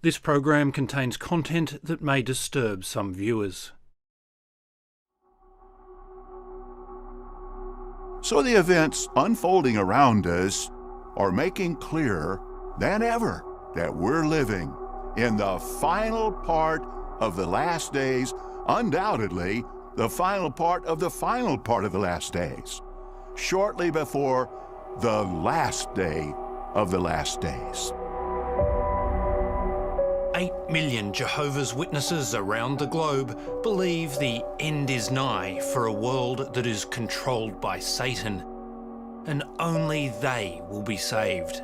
This program contains content that may disturb some viewers. So the events unfolding around us are making clearer than ever that we're living in the final part of the last days, undoubtedly the final part of the final part of the last days, shortly before the last day of the last days. 8 million Jehovah's Witnesses around the globe believe the end is nigh for a world that is controlled by Satan, and only they will be saved.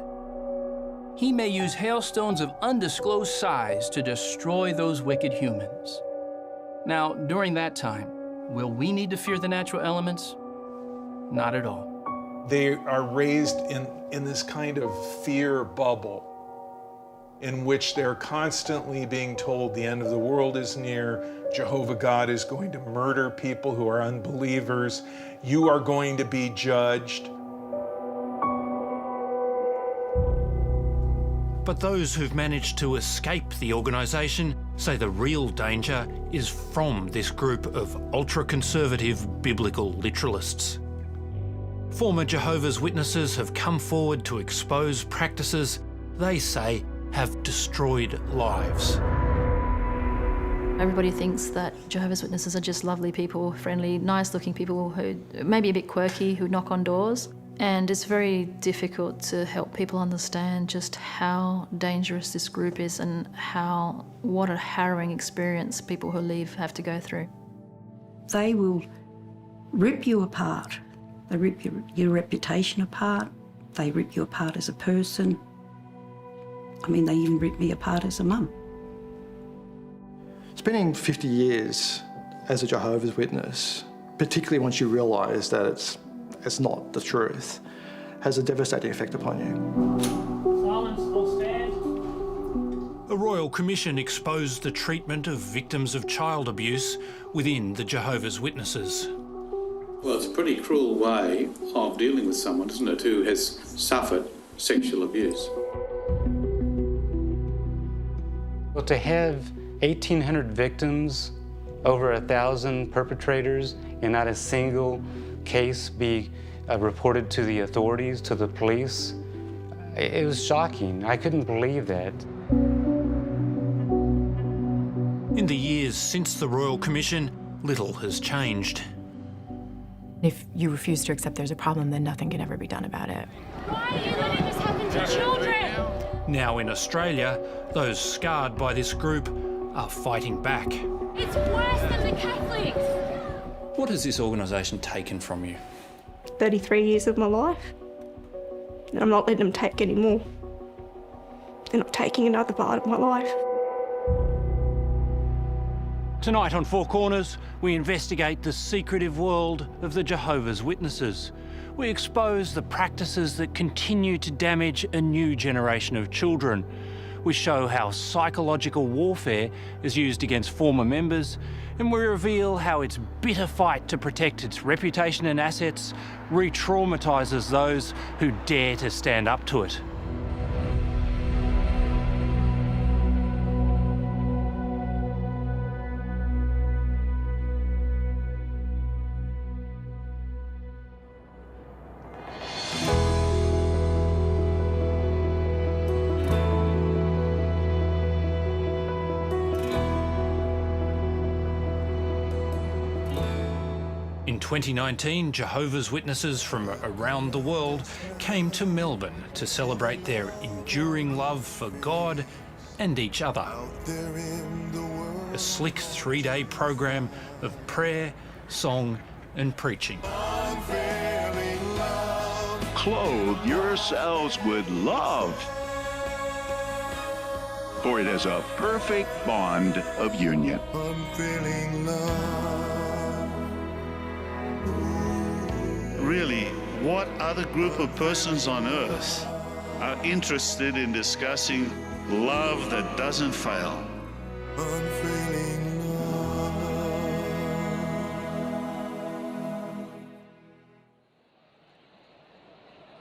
He may use hailstones of undisclosed size to destroy those wicked humans. Now, during that time, will we need to fear the natural elements? Not at all. They are raised in this kind of fear bubble in which they're constantly being told the end of the world is near, Jehovah God is going to murder people who are unbelievers, you are going to be judged. But those who've managed to escape the organisation say the real danger is from this group of ultra-conservative biblical literalists. Former Jehovah's Witnesses have come forward to expose practices they say have destroyed lives. Everybody thinks that Jehovah's Witnesses are just lovely people, friendly, nice-looking people who may be a bit quirky, who knock on doors. And it's very difficult to help people understand just how dangerous this group is and what a harrowing experience people who leave have to go through. They will rip you apart. They rip your reputation apart. They rip you apart as a person. I mean, they even ripped me apart as a mum. Spending 50 years as a Jehovah's Witness, particularly once you realise that it's not the truth, has a devastating effect upon you. Silence, all stand. A Royal Commission exposed the treatment of victims of child abuse within the Jehovah's Witnesses. Well, it's a pretty cruel way of dealing with someone, isn't it, who has suffered sexual abuse. Well, to have 1,800 victims, over 1,000 perpetrators, and not a single case be reported to the authorities, to the police, it was shocking. I couldn't believe that. In the years since the Royal Commission, little has changed. If you refuse to accept there's a problem, then nothing can ever be done about it. Why are you letting this happen to children? Now in Australia, those scarred by this group are fighting back. It's worse than the Catholics. What has this organisation taken from you? 33 years of my life, and I'm not letting them take any more. They're not taking another part of my life. Tonight on Four Corners, we investigate the secretive world of the Jehovah's Witnesses. We expose the practices that continue to damage a new generation of children. We show how psychological warfare is used against former members, and we reveal how its bitter fight to protect its reputation and assets re-traumatises those who dare to stand up to it. In 2019, Jehovah's Witnesses from around the world came to Melbourne to celebrate their enduring love for God and each other. A slick 3-day program of prayer, song and preaching. Clothe yourselves with love, for it is a perfect bond of union. Unfailing love. Really, what other group of persons on earth are interested in discussing love that doesn't fail? Unfailing love.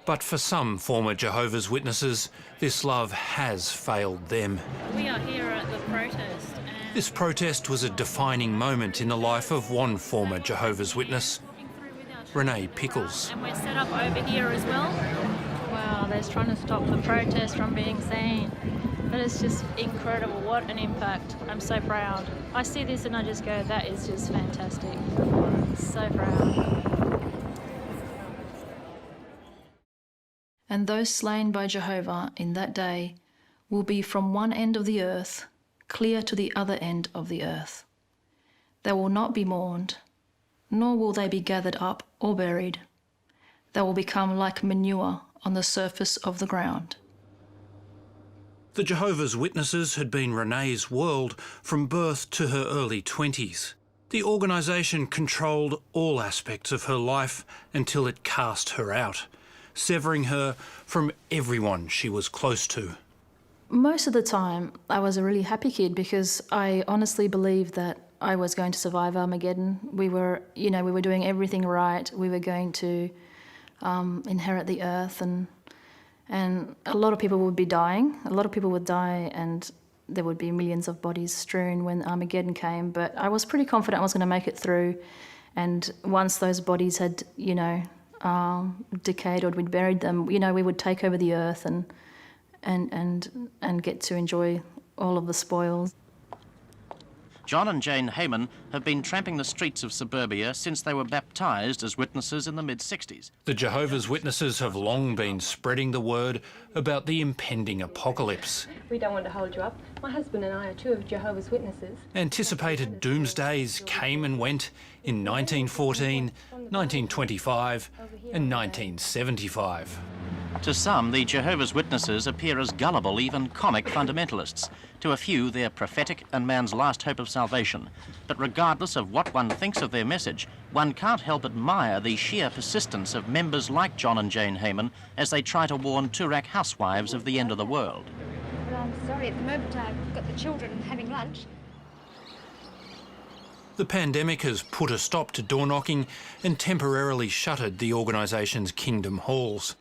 But for some former Jehovah's Witnesses, this love has failed them. We are here at the protest. This protest was a defining moment in the life of one former Jehovah's Witness, Renee Pickles. And we're set up over here as well. Wow, they're trying to stop the protest from being seen. But it's just incredible. What an impact. I'm so proud. I see this and I just go, that is just fantastic. So proud. And those slain by Jehovah in that day will be from one end of the earth clear to the other end of the earth. They will not be mourned, nor will they be gathered up or buried. They will become like manure on the surface of the ground. The Jehovah's Witnesses had been Renee's world from birth to her early 20s. The organisation controlled all aspects of her life until it cast her out, severing her from everyone she was close to. Most of the time, I was a really happy kid because I honestly believed that I was going to survive Armageddon. We were doing everything right. We were going to inherit the earth, and a lot of people would be dying. A lot of people would die, and there would be millions of bodies strewn when Armageddon came. But I was pretty confident I was going to make it through. And once those bodies had, decayed or we'd buried them, we would take over the earth and get to enjoy all of the spoils. John and Jane Heyman have been tramping the streets of suburbia since they were baptised as witnesses in the mid-60s. The Jehovah's Witnesses have long been spreading the word about the impending apocalypse. We don't want to hold you up. My husband and I are two of Jehovah's Witnesses. Anticipated doomsdays came and went in 1914, 1925 and 1975. To some, the Jehovah's Witnesses appear as gullible, even comic fundamentalists. To a few, they're prophetic and man's last hope of salvation. But regardless of what one thinks of their message, one can't help admire the sheer persistence of members like John and Jane Heyman as they try to warn Turak housewives of the end of the world. Well, I'm sorry, at the moment I've got the children having lunch. The pandemic has put a stop to door knocking and temporarily shuttered the organisation's kingdom halls.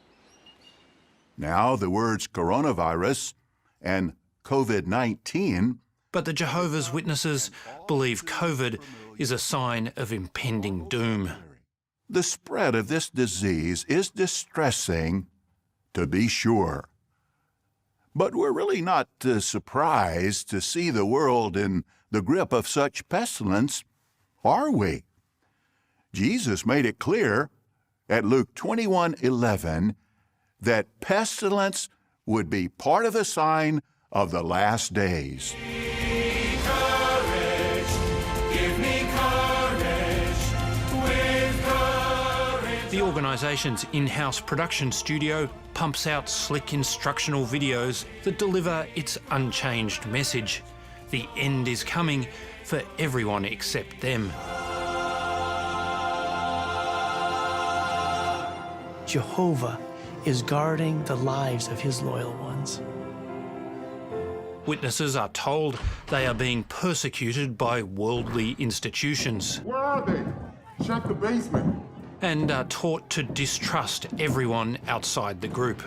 Now the words coronavirus and COVID-19. But the Jehovah's Witnesses believe COVID is a sign of impending doom. The spread of this disease is distressing, to be sure. But we're really not surprised to see the world in the grip of such pestilence, are we? Jesus made it clear at Luke 21:11 that pestilence would be part of the sign of the last days. The organisation's in-house production studio pumps out slick instructional videos that deliver its unchanged message. The end is coming for everyone except them. Jehovah is guarding the lives of his loyal ones. Witnesses are told they are being persecuted by worldly institutions. Where are they? Check the basement. And are taught to distrust everyone outside the group.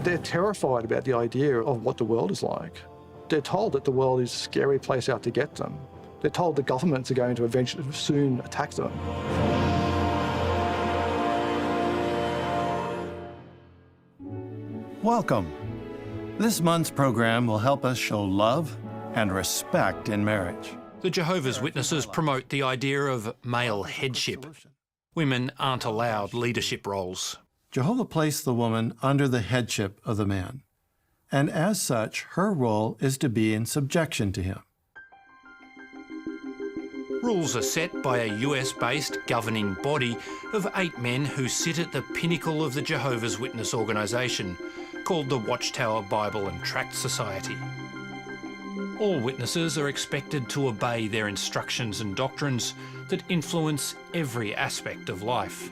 They're terrified about the idea of what the world is like. They're told that the world is a scary place out to get them. They're told the governments are going to eventually soon attack them. Welcome. This month's program will help us show love and respect in marriage. The Jehovah's Witnesses promote the idea of male headship. Women aren't allowed leadership roles. Jehovah placed the woman under the headship of the man, and as such, her role is to be in subjection to him. Rules are set by a US-based governing body of 8 men who sit at the pinnacle of the Jehovah's Witness organisation, called the Watchtower Bible and Tract Society. All witnesses are expected to obey their instructions and doctrines that influence every aspect of life.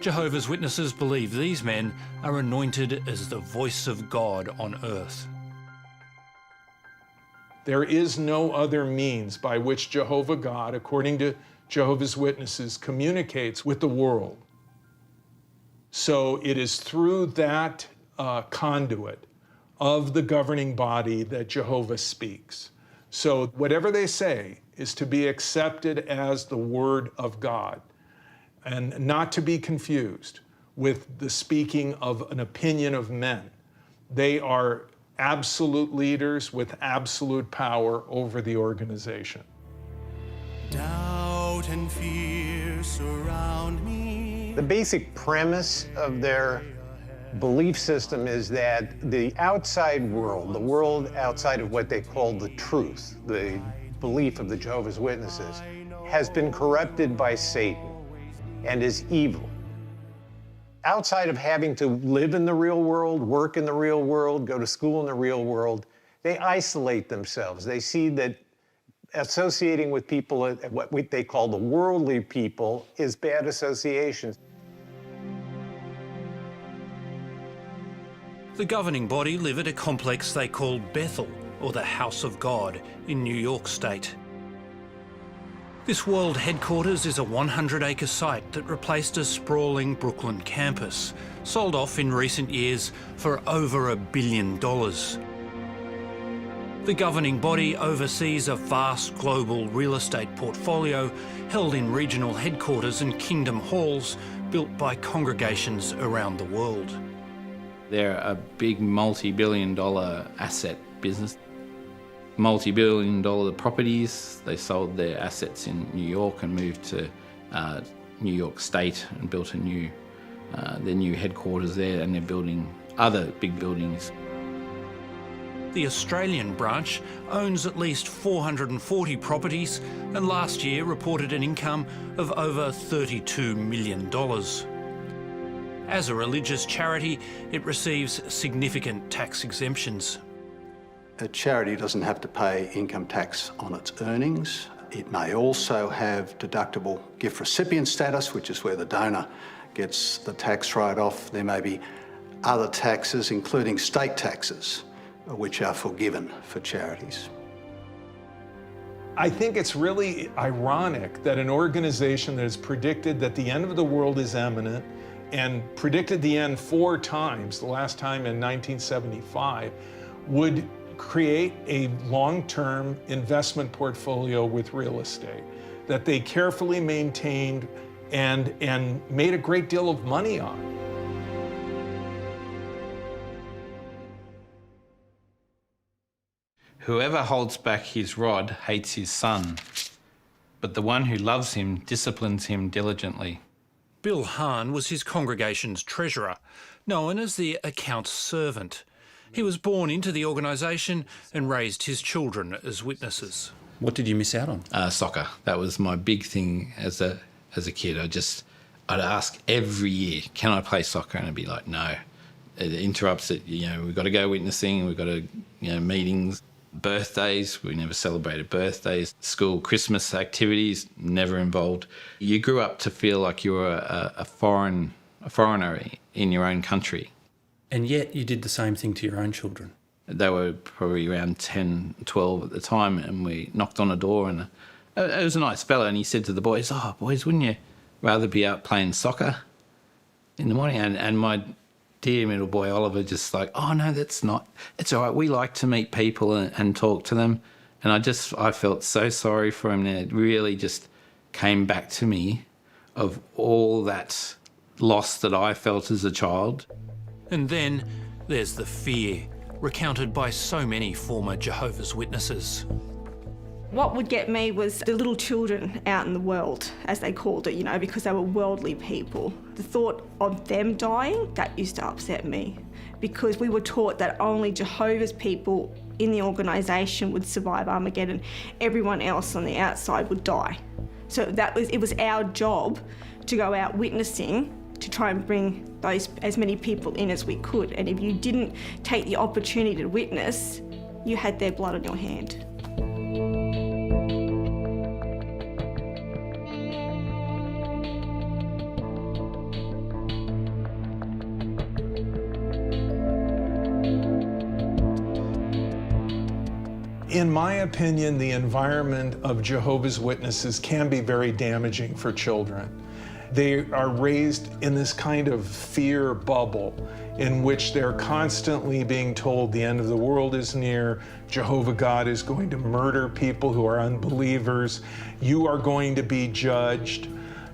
Jehovah's Witnesses believe these men are anointed as the voice of God on earth. There is no other means by which Jehovah God, according to Jehovah's Witnesses communicates with the world. So it is through that conduit of the governing body that Jehovah speaks. So whatever they say is to be accepted as the word of God and not to be confused with the speaking of an opinion of men. They are absolute leaders with absolute power over the organization. Doubt and fear surround me. The basic premise of their belief system is that the outside world, the world outside of what they call the truth, the belief of the Jehovah's Witnesses, has been corrupted by Satan and is evil. Outside of having to live in the real world, work in the real world, go to school in the real world, they isolate themselves. They see that associating with people, what they call the worldly people, is bad association. The governing body live at a complex they call Bethel, or the House of God, in New York State. This world headquarters is a 100-acre site that replaced a sprawling Brooklyn campus, sold off in recent years for over $1 billion. The governing body oversees a vast global real estate portfolio held in regional headquarters and kingdom halls built by congregations around the world. They're a big multi-billion-dollar asset business. Multi-billion-dollar properties. They sold their assets in New York and moved to New York State and built their new headquarters there, and they're building other big buildings. The Australian branch owns at least 440 properties and last year reported an income of over $32 million. As a religious charity, it receives significant tax exemptions. A charity doesn't have to pay income tax on its earnings. It may also have deductible gift recipient status, which is where the donor gets the tax write-off. There may be other taxes, including state taxes, which are forgiven for charities. I think it's really ironic that an organization that has predicted that the end of the world is imminent and predicted the end 4 times, the last time in 1975, would create a long-term investment portfolio with real estate that they carefully maintained and made a great deal of money on. Whoever holds back his rod hates his son, but the one who loves him disciplines him diligently. Bill Hahn was his congregation's treasurer, known as the accounts servant. He was born into the organisation and raised his children as witnesses. What did you miss out on? Soccer. That was my big thing as a kid. I'd ask every year, can I play soccer? And I'd be like, no. It interrupts it. We've got to go witnessing. We've got to, meetings, birthdays. We never celebrated birthdays. School Christmas activities, never involved. You grew up to feel like you were a foreigner in your own country. And yet you did the same thing to your own children. They were probably around 10, 12 at the time, and we knocked on a door, and it was a nice fella, and he said to the boys, "Oh, boys, wouldn't you rather be out playing soccer in the morning?" And my dear middle boy, Oliver, just like, "Oh, no, that's not. It's all right. We like to meet people and talk to them." And I felt so sorry for him, and it really just came back to me of all that loss that I felt as a child. And then there's the fear, recounted by so many former Jehovah's Witnesses. What would get me was the little children out in the world, as they called it, because they were worldly people. The thought of them dying, that used to upset me, because we were taught that only Jehovah's people in the organisation would survive Armageddon. Everyone else on the outside would die. So it was our job to go out witnessing to try and bring as many people in as we could. And if you didn't take the opportunity to witness, you had their blood on your hand. In my opinion, the environment of Jehovah's Witnesses can be very damaging for children. They are raised in this kind of fear bubble in which they're constantly being told the end of the world is near, Jehovah God is going to murder people who are unbelievers, you are going to be judged.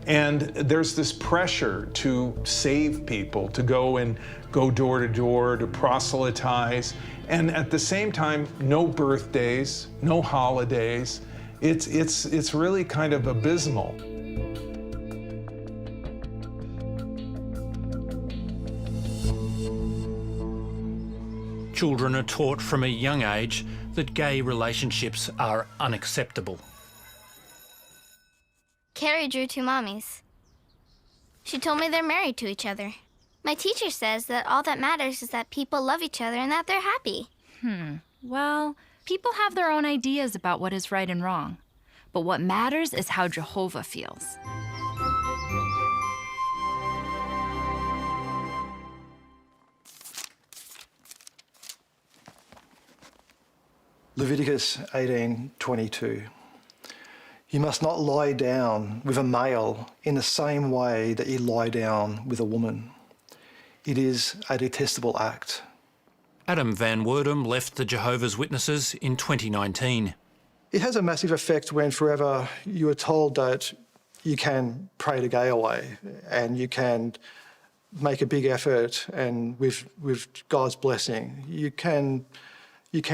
And there's this pressure to save people, to go door to door, to proselytize. And at the same time, no birthdays, no holidays. It's really kind of abysmal. Children are taught from a young age that gay relationships are unacceptable. Carrie drew two mommies. She told me they're married to each other. My teacher says that all that matters is that people love each other and that they're happy. Well, people have their own ideas about what is right and wrong. But what matters is how Jehovah feels. Leviticus 18:22. You must not lie down with a male in the same way that you lie down with a woman. It is a detestable act. Adam Van Werdum left the Jehovah's Witnesses in 2019. It has a massive effect when forever you are told that you can pray the gay away and you can make a big effort, and with God's blessing, you can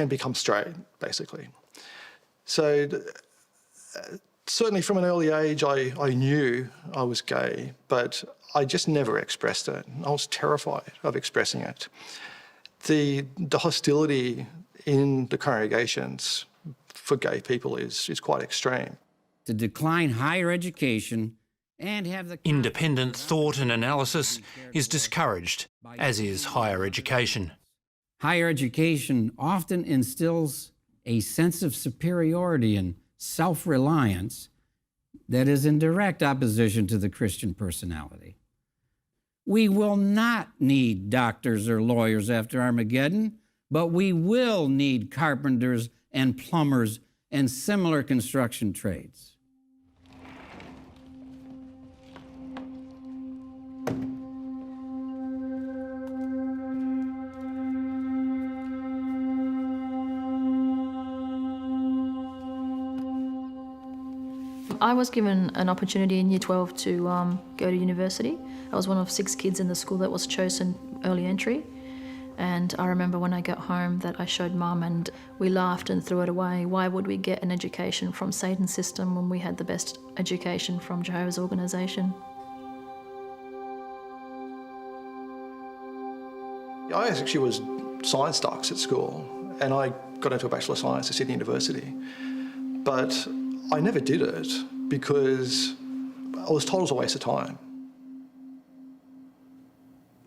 become straight, basically. So certainly from an early age, I knew I was gay, but I just never expressed it. I was terrified of expressing it. The hostility in the congregations for gay people is quite extreme. To decline higher education and have the... Independent thought and analysis is discouraged, as is higher education. Higher education often instills a sense of superiority and self-reliance that is in direct opposition to the Christian personality. We will not need doctors or lawyers after Armageddon, but we will need carpenters and plumbers and similar construction trades. I was given an opportunity in Year 12 to go to university. I was one of 6 kids in the school that was chosen early entry. And I remember when I got home that I showed Mum and we laughed and threw it away. Why would we get an education from Satan's system when we had the best education from Jehovah's organisation? I actually was science stocks at school, and I got into a Bachelor of Science at Sydney University. But I never did it because I was told it was a waste of time.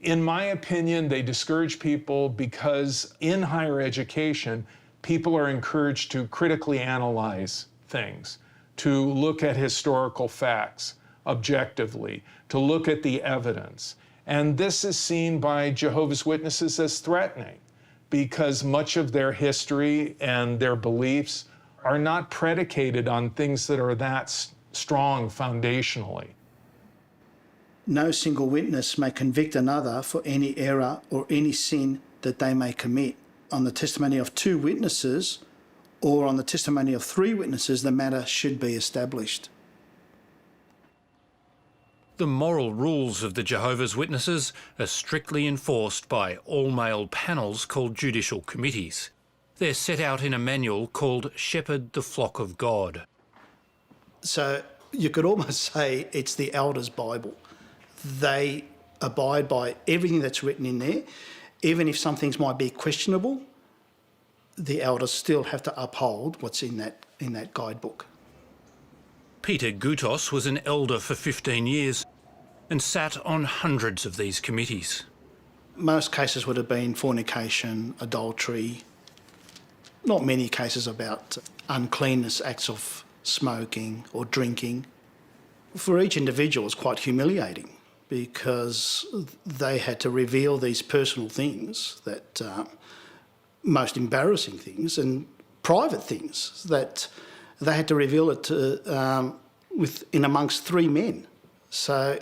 In my opinion, they discourage people because in higher education, people are encouraged to critically analyze things, to look at historical facts objectively, to look at the evidence. And this is seen by Jehovah's Witnesses as threatening because much of their history and their beliefs are not predicated on things that are that strong foundationally. No single witness may convict another for any error or any sin that they may commit. On the testimony of 2 witnesses or on the testimony of 3 witnesses, the matter should be established. The moral rules of the Jehovah's Witnesses are strictly enforced by all-male panels called judicial committees. They're set out in a manual called Shepherd the Flock of God. So you could almost say it's the elders' Bible. They abide by everything that's written in there. Even if some things might be questionable, the elders still have to uphold what's in that guidebook. Peter Gutos was an elder for 15 years and sat on hundreds of these committees. Most cases would have been fornication, adultery, not many cases about uncleanness, acts of smoking or drinking. For each individual, it's quite humiliating because they had to reveal these personal things, that most embarrassing things, and private things that they had to reveal it to, in amongst 3 men. So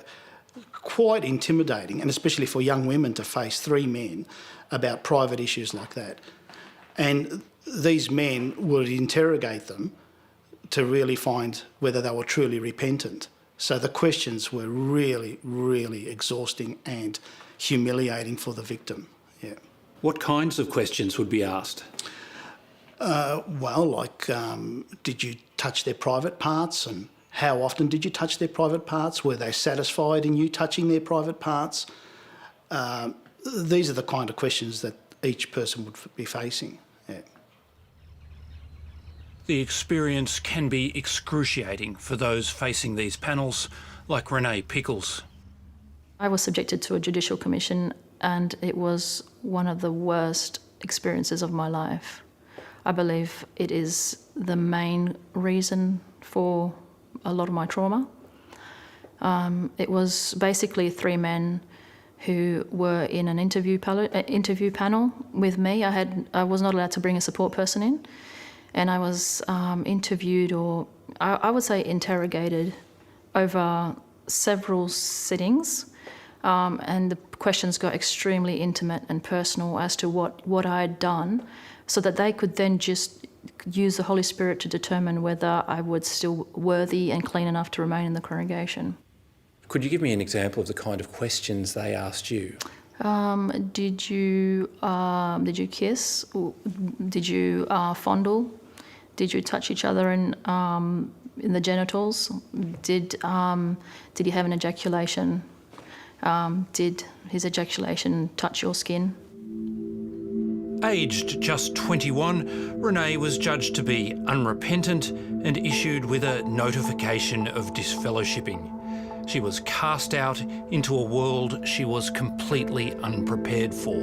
quite intimidating, and especially for young women to face 3 men about private issues like that. And these men would interrogate them to really find whether they were truly repentant. So the questions were really, really exhausting and humiliating for the victim. Yeah. What kinds of questions would be asked? Well, like, did you touch their private parts, and how often did you touch their private parts? Were they satisfied in you touching their private parts? These are the kind of questions that each person would be facing. Yeah. The experience can be excruciating for those facing these panels, like Renee Pickles. I was subjected to a judicial commission, and it was one of the worst experiences of my life. I believe it is the main reason for a lot of my trauma. It was basically 3 men who were in an interview panel with me. I was not allowed to bring a support person in, and I was interviewed, or I would say interrogated, over several sittings, and the questions got extremely intimate and personal as to what I had done, so that they could then just use the Holy Spirit to determine whether I was still worthy and clean enough to remain in the congregation. Could you give me an example of the kind of questions they asked you? Did you kiss? Did you fondle? Did you touch each other in the genitals? Did he have an ejaculation? Did his ejaculation touch your skin? Aged just 21, Renee was judged to be unrepentant and issued with a notification of disfellowshipping. She was cast out into a world she was completely unprepared for.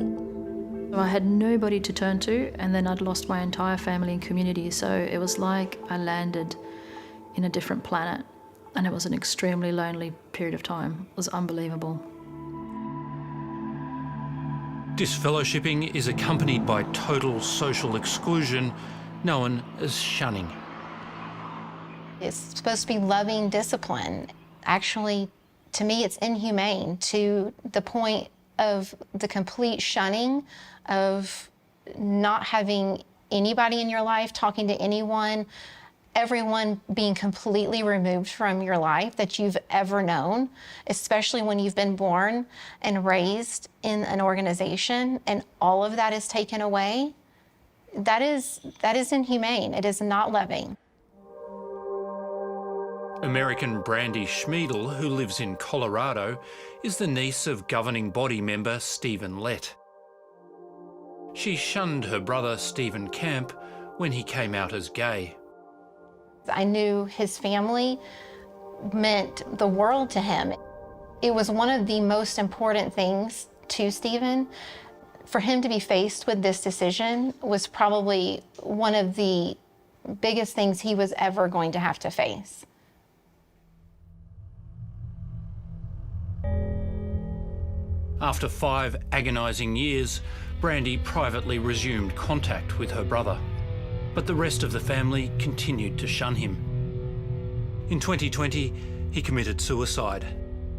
I had nobody to turn to, and then I'd lost my entire family and community, so it was like I landed in a different planet, and it was an extremely lonely period of time. It was unbelievable. Disfellowshipping is accompanied by total social exclusion, known as shunning. It's supposed to be loving discipline. Actually, to me, it's inhumane to the point of the complete shunning, of not having anybody in your life, talking to anyone, everyone being completely removed from your life that you've ever known, especially when you've been born and raised in an organization, and all of that is taken away. That is inhumane. It is not loving. American Brandy Schmiedel, who lives in Colorado, is the niece of governing body member Stephen Lett. She shunned her brother Stephen Camp when he came out as gay. I knew his family meant the world to him. It was one of the most important things to Stephen. For him to be faced with this decision was probably one of the biggest things he was ever going to have to face. After 5 agonising years, Brandy privately resumed contact with her brother, but the rest of the family continued to shun him. In 2020, he committed suicide,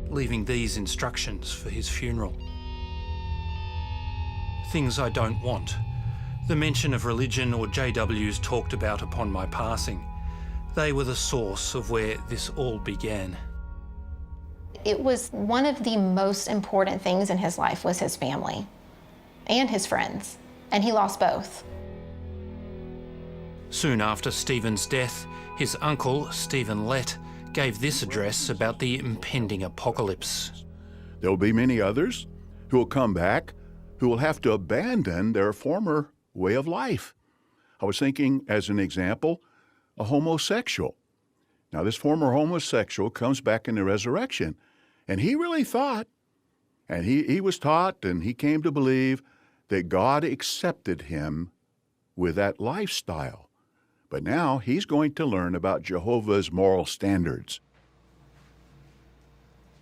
leaving these instructions for his funeral. Things I don't want. The mention of religion or JWs talked about upon my passing. They were the source of where this all began. It was one of the most important things in his life was his family and his friends, and he lost both. Soon after Stephen's death, his uncle, Stephen Lett, gave this address about the impending apocalypse. There will be many others who will come back, who will have to abandon their former way of life. I was thinking, as an example, a homosexual. Now, this former homosexual comes back in the resurrection, and he really thought, and he was taught, and he came to believe that God accepted him with that lifestyle. But now he's going to learn about Jehovah's moral standards.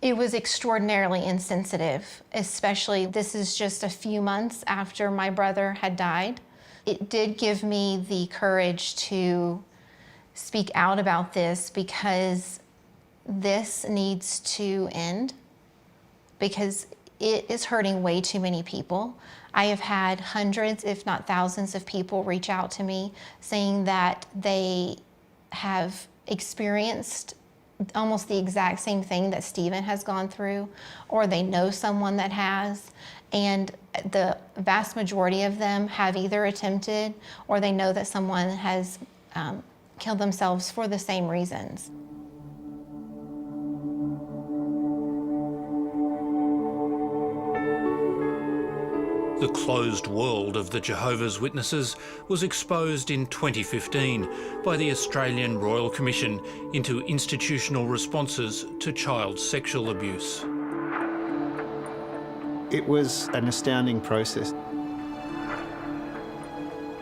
It was extraordinarily insensitive, especially this is just a few months after my brother had died. It did give me the courage to speak out about this because this needs to end, because it is hurting way too many people. I have had hundreds, if not thousands, of people reach out to me saying that they have experienced almost the exact same thing that Stephen has gone through, or they know someone that has, and the vast majority of them have either attempted or they know that someone has killed themselves for the same reasons. The closed world of the Jehovah's Witnesses was exposed in 2015 by the Australian Royal Commission into institutional responses to child sexual abuse. It was an astounding process.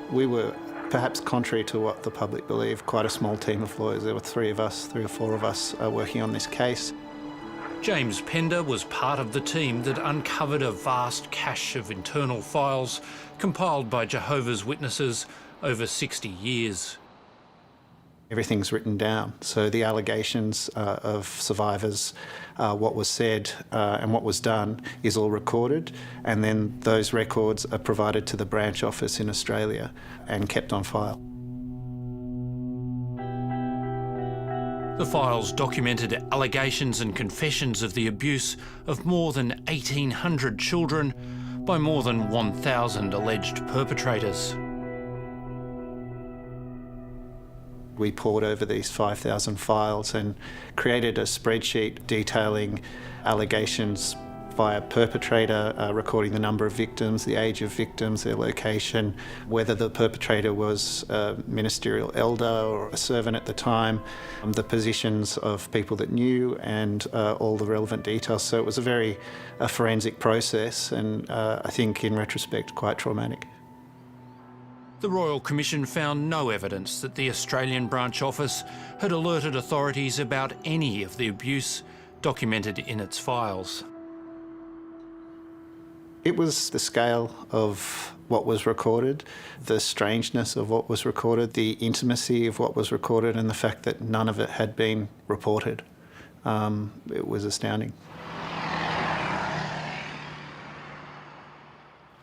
We were, perhaps contrary to what the public believed, quite a small team of lawyers. There were three or four of us working on this case. James Pender was part of the team that uncovered a vast cache of internal files compiled by Jehovah's Witnesses over 60 years. Everything's written down, so the allegations of survivors, what was said and what was done is all recorded, and then those records are provided to the branch office in Australia and kept on file. The files documented allegations and confessions of the abuse of more than 1,800 children by more than 1,000 alleged perpetrators. We pored over these 5,000 files and created a spreadsheet detailing allegations via perpetrator, recording the number of victims, the age of victims, their location, whether the perpetrator was a ministerial elder or a servant at the time, the positions of people that knew, and all the relevant details. So it was a very forensic process, and I think in retrospect quite traumatic. The Royal Commission found no evidence that the Australian branch office had alerted authorities about any of the abuse documented in its files. It was the scale of what was recorded, the strangeness of what was recorded, the intimacy of what was recorded, and the fact that none of it had been reported. It was astounding.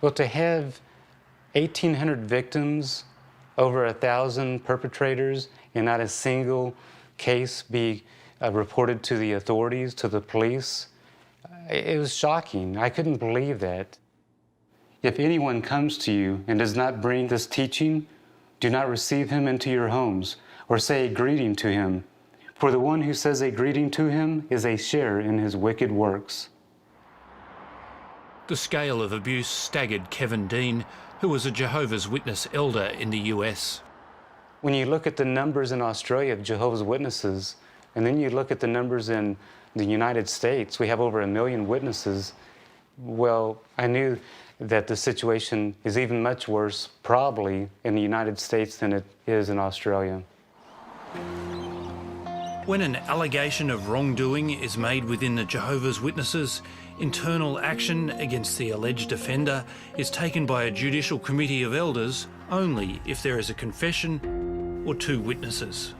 Well, to have 1,800 victims, over 1,000 perpetrators, and not a single case be reported to the authorities, to the police, it was shocking. I couldn't believe that. If anyone comes to you and does not bring this teaching, do not receive him into your homes or say a greeting to him. For the one who says a greeting to him is a share in his wicked works. The scale of abuse staggered Kevin Dean, who was a Jehovah's Witness elder in the US. When you look at the numbers in Australia of Jehovah's Witnesses, and then you look at the numbers in the United States, we have over 1 million witnesses. Well, I knew that the situation is even much worse, probably, in the United States than it is in Australia. When an allegation of wrongdoing is made within the Jehovah's Witnesses, internal action against the alleged offender is taken by a judicial committee of elders only if there is a confession or 2 witnesses.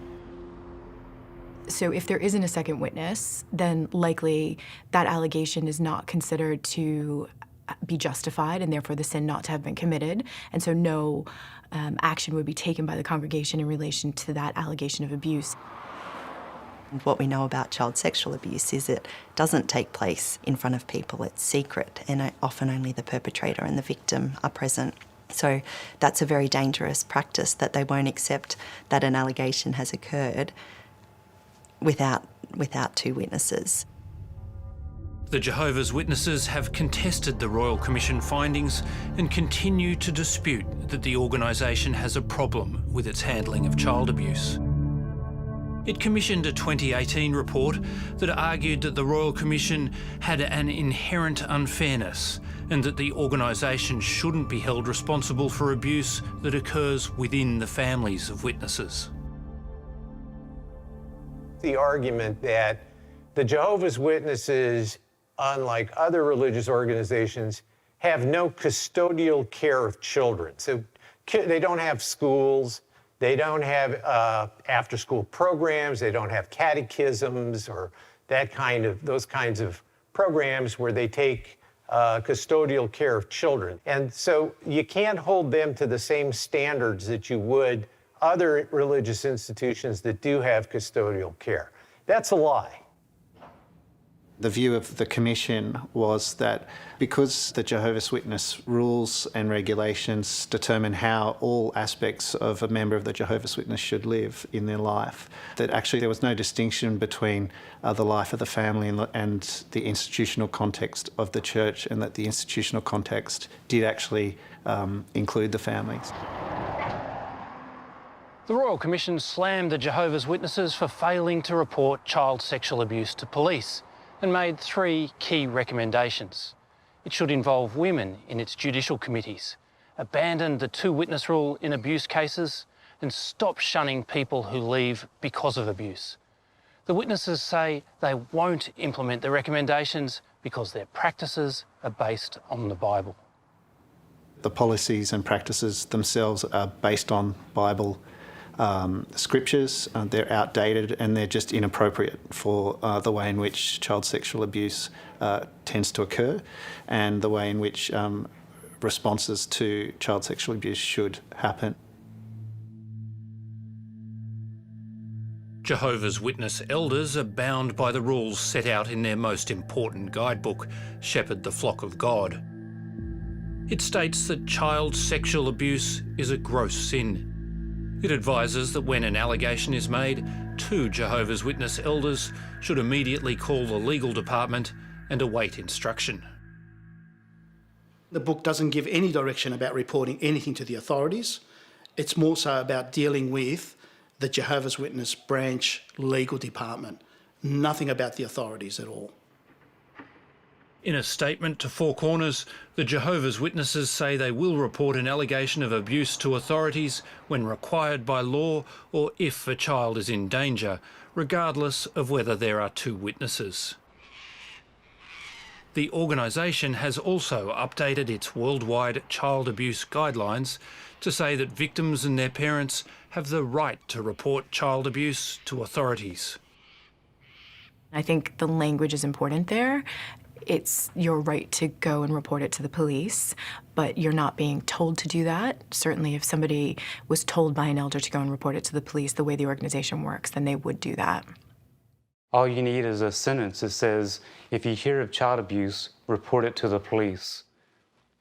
So if there isn't a second witness, then likely that allegation is not considered to be justified and therefore the sin not to have been committed. And so no action would be taken by the congregation in relation to that allegation of abuse. What we know about child sexual abuse is it doesn't take place in front of people, it's secret, and often only the perpetrator and the victim are present. So that's a very dangerous practice, that they won't accept that an allegation has occurred without 2 witnesses. The Jehovah's Witnesses have contested the Royal Commission findings and continue to dispute that the organisation has a problem with its handling of child abuse. It commissioned a 2018 report that argued that the Royal Commission had an inherent unfairness and that the organisation shouldn't be held responsible for abuse that occurs within the families of witnesses. The argument that the Jehovah's Witnesses, unlike other religious organizations, have no custodial care of children. So They don't have schools. They don't have after-school programs. They don't have catechisms or those kinds of programs where they take custodial care of children. And so you can't hold them to the same standards that you would other religious institutions that do have custodial care. That's a lie. The view of the Commission was that because the Jehovah's Witness rules and regulations determine how all aspects of a member of the Jehovah's Witness should live in their life, that actually there was no distinction between the life of the family and the institutional context of the church, and that the institutional context did actually include the families. The Royal Commission slammed the Jehovah's Witnesses for failing to report child sexual abuse to police, and made 3 key recommendations. It should involve women in its judicial committees, abandon the 2-witness rule in abuse cases, and stop shunning people who leave because of abuse. The witnesses say they won't implement the recommendations because their practices are based on the Bible. The policies and practices themselves are based on Bible scriptures. They're outdated and they're just inappropriate for the way in which child sexual abuse tends to occur, and the way in which responses to child sexual abuse should happen. Jehovah's Witness elders are bound by the rules set out in their most important guidebook, Shepherd the Flock of God. It states that child sexual abuse is a gross sin. It advises that when an allegation is made, 2 Jehovah's Witness elders should immediately call the legal department and await instruction. The book doesn't give any direction about reporting anything to the authorities. It's more so about dealing with the Jehovah's Witness branch legal department. Nothing about the authorities at all. In a statement to Four Corners, the Jehovah's Witnesses say they will report an allegation of abuse to authorities when required by law or if a child is in danger, regardless of whether there are 2 witnesses. The organisation has also updated its worldwide child abuse guidelines to say that victims and their parents have the right to report child abuse to authorities. I think the language is important there. It's your right to go and report it to the police, but you're not being told to do that. Certainly if somebody was told by an elder to go and report it to the police, the way the organization works, then they would do that. All you need is a sentence that says, if you hear of child abuse, report it to the police.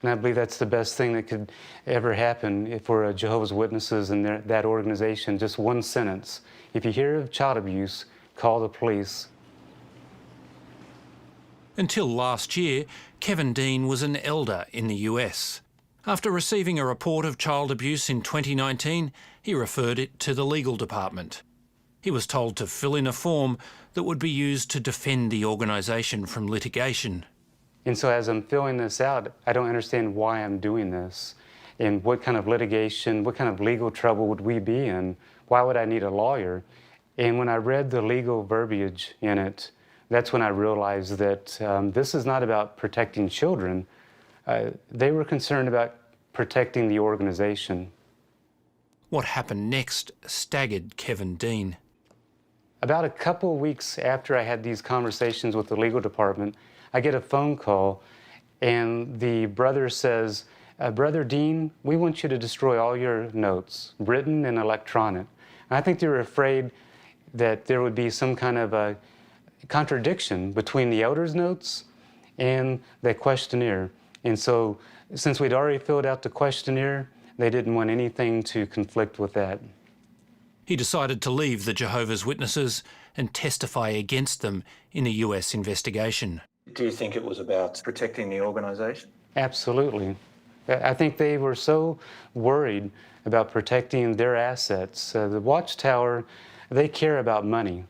And I believe that's the best thing that could ever happen for Jehovah's Witnesses and that organization, just one sentence. If you hear of child abuse, call the police. Until last year, Kevin Dean was an elder in the US. After receiving a report of child abuse in 2019, he referred it to the legal department. He was told to fill in a form that would be used to defend the organisation from litigation. And so as I'm filling this out, I don't understand why I'm doing this and what kind of litigation, what kind of legal trouble would we be in? Why would I need a lawyer? And when I read the legal verbiage in it, that's when I realized that this is not about protecting children. They were concerned about protecting the organization. What happened next staggered Kevin Dean. About a couple of weeks after I had these conversations with the legal department, I get a phone call and the brother says, Brother Dean, we want you to destroy all your notes, written and electronic. And I think they were afraid that there would be some kind of a contradiction between the elders' notes and the questionnaire. And so since we'd already filled out the questionnaire, they didn't want anything to conflict with that. He decided to leave the Jehovah's Witnesses and testify against them in a US investigation. Do you think it was about protecting the organisation? Absolutely. I think they were so worried about protecting their assets. The Watchtower, they care about money.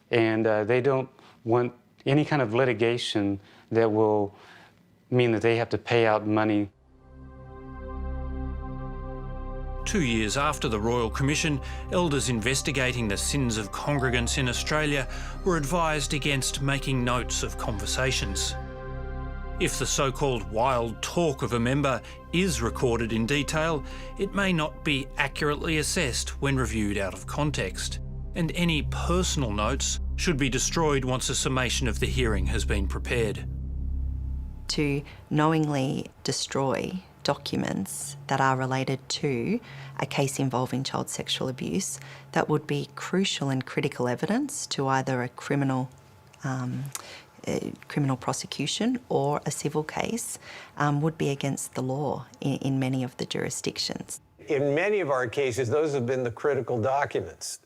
And they don't want any kind of litigation that will mean that they have to pay out money. 2 years after the Royal Commission, elders investigating the sins of congregants in Australia were advised against making notes of conversations. If the so-called wild talk of a member is recorded in detail, it may not be accurately assessed when reviewed out of context, and any personal notes should be destroyed once a summation of the hearing has been prepared. To knowingly destroy documents that are related to a case involving child sexual abuse, that would be crucial and critical evidence to either a criminal prosecution or a civil case, would be against the law in many of the jurisdictions. In many of our cases, those have been the critical documents.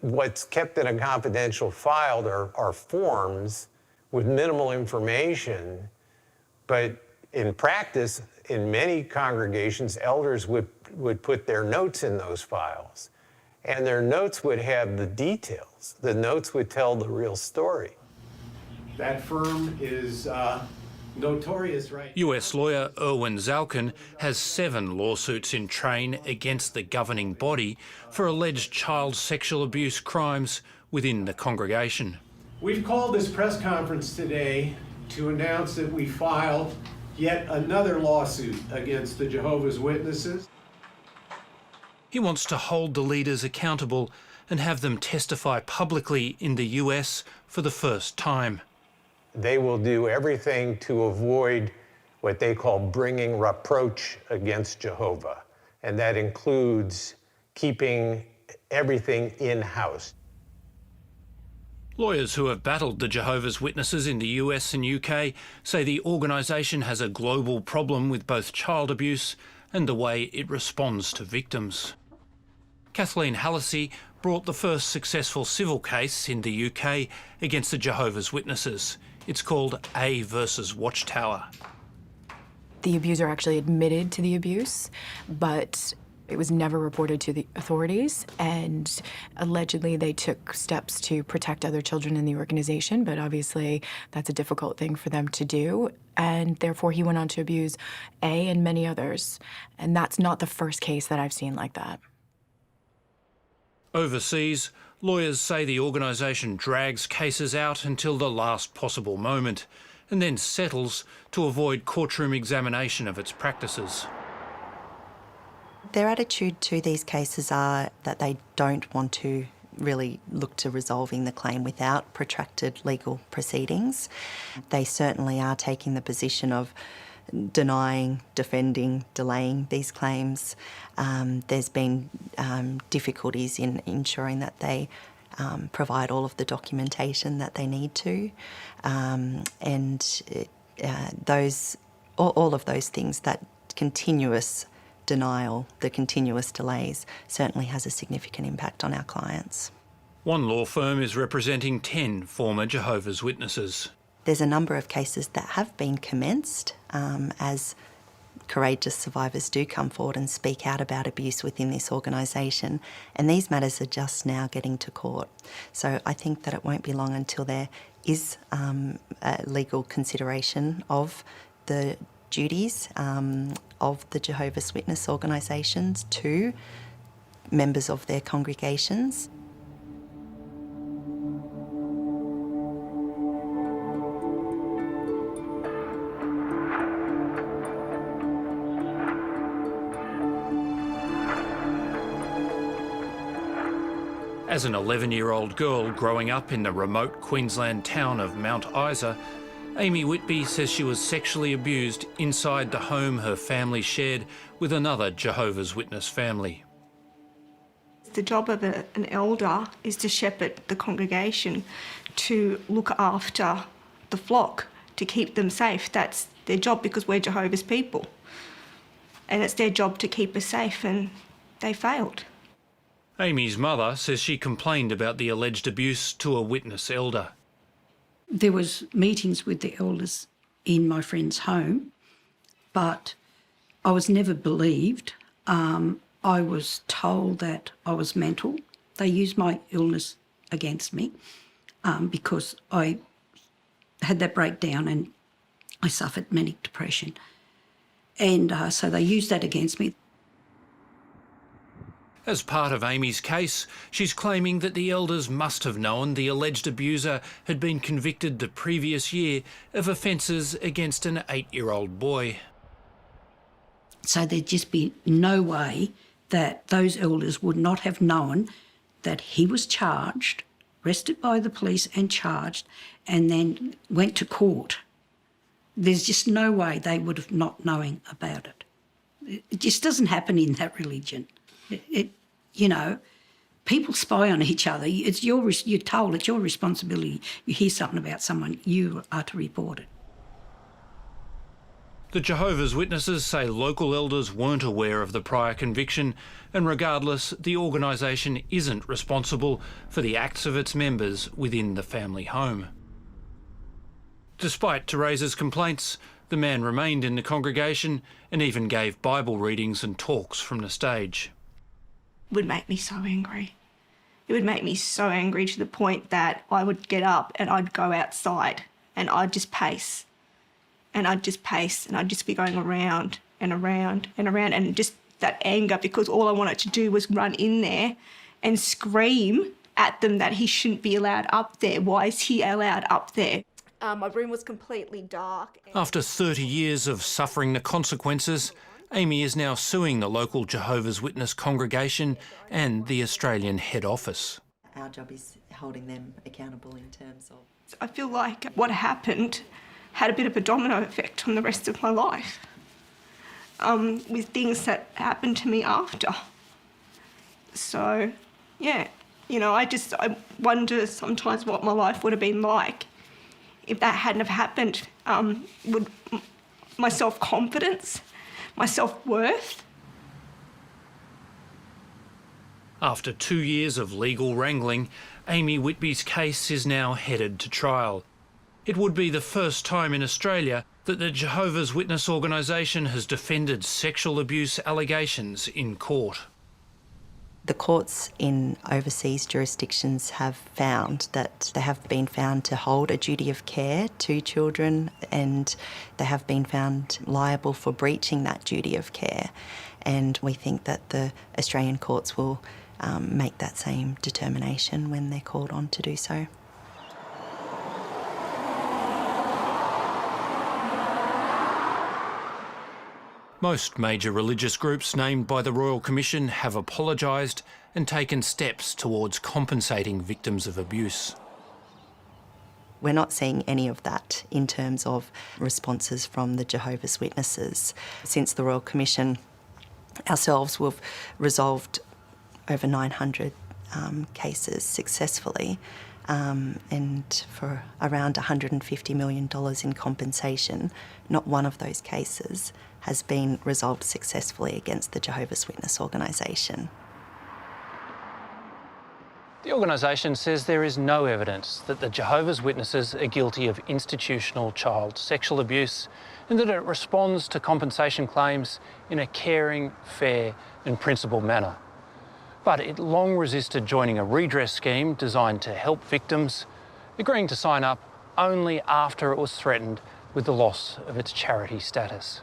What's kept in a confidential file are forms with minimal information, but in practice, in many congregations, elders would put their notes in those files, and their notes would have the details. The notes would tell the real story. That firm is notorious, right? US lawyer Erwin Zalkin has 7 lawsuits in train against the governing body for alleged child sexual abuse crimes within the congregation. We've called this press conference today to announce that we filed yet another lawsuit against the Jehovah's Witnesses. He wants to hold the leaders accountable and have them testify publicly in the US for the first time. They will do everything to avoid what they call bringing reproach against Jehovah, and that includes keeping everything in-house. Lawyers who have battled the Jehovah's Witnesses in the US and UK say the organisation has a global problem with both child abuse and the way it responds to victims. Kathleen Hallisey brought the first successful civil case in the UK against the Jehovah's Witnesses. It's called A versus Watchtower. The abuser actually admitted to the abuse, but it was never reported to the authorities, and allegedly they took steps to protect other children in the organization, but obviously that's a difficult thing for them to do, and therefore he went on to abuse A and many others, and that's not the first case that I've seen like that. Overseas, lawyers say the organisation drags cases out until the last possible moment and then settles to avoid courtroom examination of its practices. Their attitude to these cases are that they don't want to really look to resolving the claim without protracted legal proceedings. They certainly are taking the position of denying, defending, delaying these claims. There's been difficulties in ensuring that they provide all of the documentation that they need to, all of those things, that continuous denial, the continuous delays, certainly has a significant impact on our clients. One law firm is representing 10 former Jehovah's Witnesses. There's a number of cases that have been commenced as courageous survivors do come forward and speak out about abuse within this organisation, and these matters are just now getting to court. So I think that it won't be long until there is a legal consideration of the duties of the Jehovah's Witness organisations to members of their congregations. As an 11-year-old girl growing up in the remote Queensland town of Mount Isa, Amy Whitby says she was sexually abused inside the home her family shared with another Jehovah's Witness family. The job of an elder is to shepherd the congregation, to look after the flock, to keep them safe. That's their job, because we're Jehovah's people. And it's their job to keep us safe, and they failed. Amy's mother says she complained about the alleged abuse to a witness elder. There was meetings with the elders in my friend's home, but I was never believed. I was told that I was mental. They used my illness against me because I had that breakdown and I suffered manic depression. And so they used that against me. As part of Amy's case, she's claiming that the elders must have known the alleged abuser had been convicted the previous year of offences against an 8-year-old boy. So there'd just be no way that those elders would not have known that he was charged, arrested by the police and charged, and then went to court. There's just no way they would have not knowing about it. It just doesn't happen in that religion. You know, people spy on each other. You're told it's your responsibility. You hear something about someone, you are to report it. The Jehovah's Witnesses say local elders weren't aware of the prior conviction, and regardless, the organisation isn't responsible for the acts of its members within the family home. Despite Teresa's complaints, the man remained in the congregation and even gave Bible readings and talks from the stage. It would make me so angry. It would make me so angry to the point that I would get up and I'd go outside and I'd just pace. And I'd just pace and I'd just be going around and around and around, and just that anger, because all I wanted to do was run in there and scream at them that he shouldn't be allowed up there. Why is he allowed up there? My room was completely dark. After 30 years of suffering the consequences, Amy is now suing the local Jehovah's Witness congregation and the Australian head office. Our job is holding them accountable in terms of... I feel like what happened had a bit of a domino effect on the rest of my life, with things that happened to me after. So, yeah, you know, I wonder sometimes what my life would have been like if that hadn't have happened. Would my self-confidence, my self-worth. After 2 years of legal wrangling, Amy Whitby's case is now headed to trial. It would be the first time in Australia that the Jehovah's Witness organisation has defended sexual abuse allegations in court. The courts in overseas jurisdictions have found that they have been found to hold a duty of care to children, and they have been found liable for breaching that duty of care. And we think that the Australian courts will make that same determination when they're called on to do so. Most major religious groups named by the Royal Commission have apologised and taken steps towards compensating victims of abuse. We're not seeing any of that in terms of responses from the Jehovah's Witnesses. Since the Royal Commission, ourselves, we've resolved over 900 cases successfully, and for around $150 million in compensation. Not one of those cases has been resolved successfully against the Jehovah's Witness organisation. The organisation says there is no evidence that the Jehovah's Witnesses are guilty of institutional child sexual abuse, and that it responds to compensation claims in a caring, fair and principled manner. But it long resisted joining a redress scheme designed to help victims, agreeing to sign up only after it was threatened with the loss of its charity status.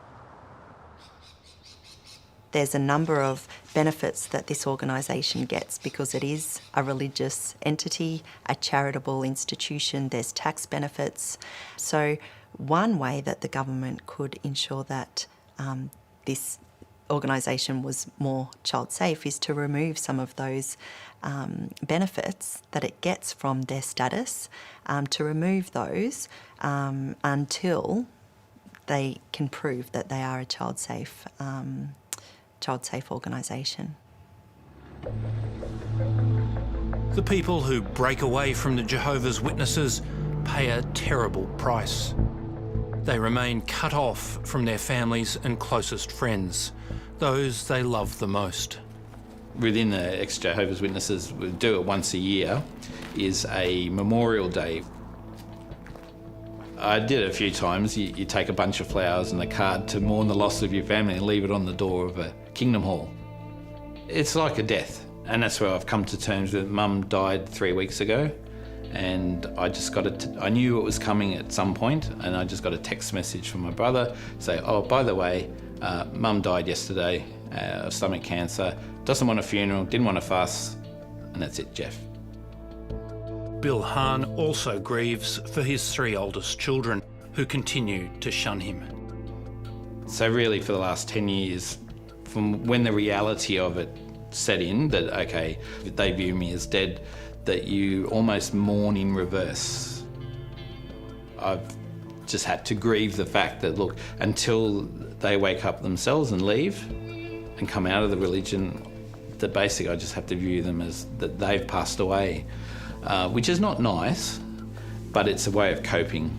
There's a number of benefits that this organisation gets because it is a religious entity, a charitable institution. There's tax benefits. So one way that the government could ensure that this organisation was more child safe is to remove some of those benefits that it gets from their status, to remove those until they can prove that they are a child safe organisation. The people who break away from the Jehovah's Witnesses pay a terrible price. They remain cut off from their families and closest friends, those they love the most. Within the ex-Jehovah's Witnesses, we do it once a year, is a Memorial Day. I did it a few times. You take a bunch of flowers and a card to mourn the loss of your family and leave it on the door of a Kingdom Hall. It's like a death, and that's where I've come to terms with. Mum died 3 weeks ago, and I just got I knew it was coming at some point, and I just got a text message from my brother say, "Oh, by the way, Mum died yesterday. stomach cancer, doesn't want a funeral, didn't want a fuss, and that's it, Jeff. Bill Hahn also grieves for his 3 oldest children who continue to shun him. So really for the last 10 years, from when the reality of it set in, that okay, they view me as dead, that you almost mourn in reverse. I've just had to grieve the fact that, look, until they wake up themselves and leave and come out of the religion, that basically I just have to view them as that they've passed away, which is not nice, but it's a way of coping.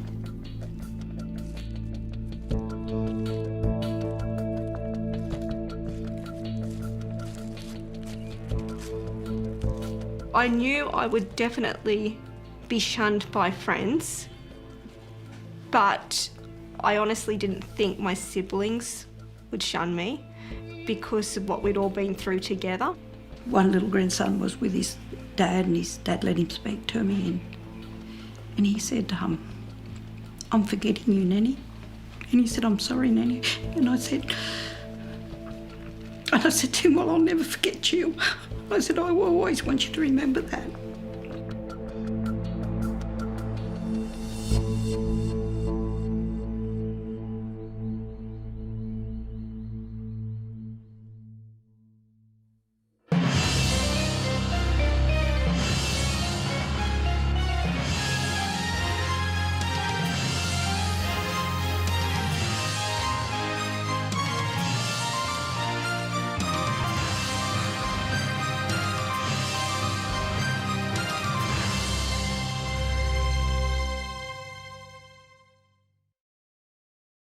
I knew I would definitely be shunned by friends, but I honestly didn't think my siblings would shun me because of what we'd all been through together. One little grandson was with his dad, and his dad let him speak to me, and he said, "I'm forgetting you, Nanny." And he said, "I'm sorry, Nanny." And I said to him, "Well, I'll never forget you." I said, "I will always want you to remember that."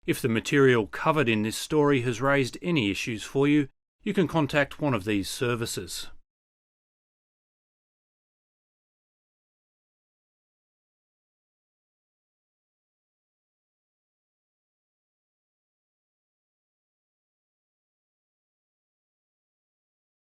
If the material covered in this story has raised any issues for you, you can contact one of these services.